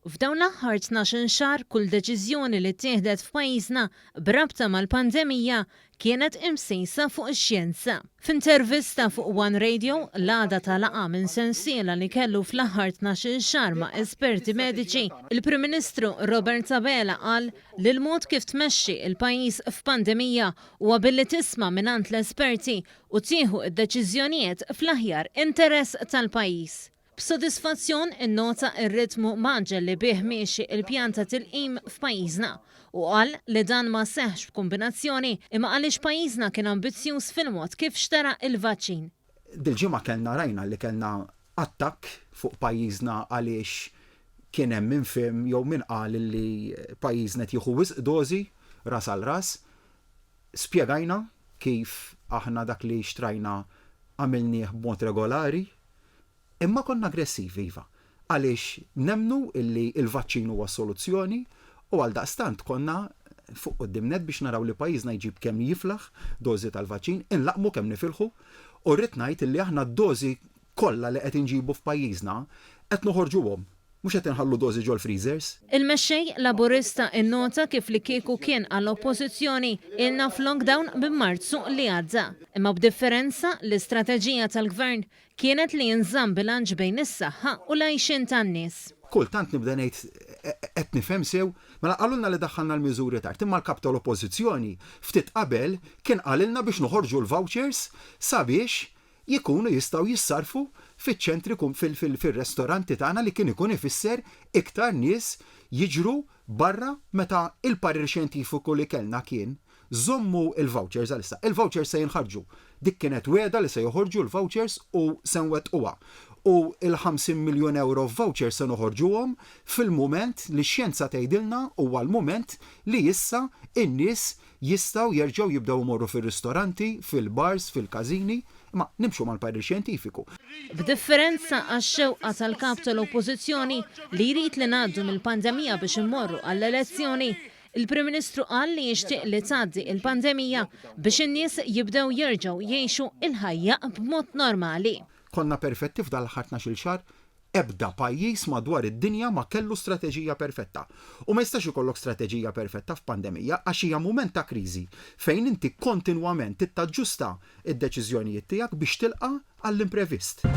F'dawn l-aħħar 12 xahar kull deċiżjoni li ttieħdet f'pajjiżna b'rabta mal-pandemija kienet imsejsa fuq ix-xjenza. F'intervista fuq One Radio l-għada tal-laqgħa minn sensiela li kellu fl-aħħar 12 xahar ma' esperti mediċi, il-Prim Ministru Robert Sabela qal li l-mod kif tmexxi il-pajjiż f'pandemija huwa billi tisma' mingħand l-esperti u tieħu d-deċiżjonijiet fl-aħjar interess tal-pajjiż. B'sodisfazzjon innota r-ritmu maġġel li bih miexi il-pjan ta' tilqim f'pajjiżna u qal li dan ma seħħx b'kombinazzjoni imma għaliex pajjiżna kien ambizzjuż fil-mod kif xtara il-vaċċin. Dil-ġimgħa kellna rajna li kellna attakk fuq pajjiżna għaliex kien hemm infim jew min qal li pajjiżna qed jieħu wisq dożi ras għal ras. Spjegajna kif aħna dak li xtrajna għamilnieh b'mod regolari. Imma konna aggressivi iva, għaliex nemnu illi il-vaċċin huwa soluzzjoni u għal daqstant konna fuq qudiemnet biex naraw li pajjiżna jġib kemm jiflaħ dożi tal-vaċċin, inlaqmu kemm nifilħu u rrid ngħid illi aħna d-dożi kollha li qed inġibu f'pajjiżna qed noħorġuhom. Mhux qed inħallu dożi ġol freezers. Il-mexxej Laburista innota kif li kieku kien għall-oppożizzjoni ilna f'lockdown minn Marzu li għadda. Imma b'differenza l-istrateġija tal-Gvern kienet li jinżamm bilanċ bejn is-saħħa u l-għajxin tan-nies. Kultant nibda ngħid qed nifhem sew, mela qalulna li daħħalna l-miżuri tard, imma l-kap tal-oppożizzjoni ftit qabel kien qalilna biex noħorġu l-vouchers sabiex jikunu jistgħu jissarfu fiċ-ċentri fil-restoranti tagħna li kien ikun ifisser iktar nies jiġru barra meta il-parir xjentifiku li kellna kien żommu il-vouchers għalissa. Il-vouchers se jinħarġu. Dik kienet wiegħda li se joħorġu l-vouchers u se nwettquha. U il-50 miljun euro vouchers se noħorġuhom fil-mument li x-xjenza tgħidilna huwa l-mument li issa in-nies jistgħu jerġgħu jibdew imorru fir-ristoranti, fil-bars, fil-każini, ma nimxu mal-parir xjentifiku. B'differenza għax-xewqa tal-kap tal-oppożizzjoni li jrid li ngħaddu mill-pandemija biex immorru għall-elezzjoni, il-Prim Ministru qal li jixtieq li tgħaddi il-pandemija biex in-nies jibdew jerġgħu jgħixu il-ħajja b'mod normali. Konna perfetti f'dal-aħħar 12 xahar, ebda pajjiż madwar id-dinja ma kellu strateġija perfetta. U ma jistax ikollok strateġija perfetta f'pandemija għax hija mument ta' kriżi fejn inti kontinwament tittaġġusta id-deċiżjonijiet tiegħek biex tilqa' għall-imprevist.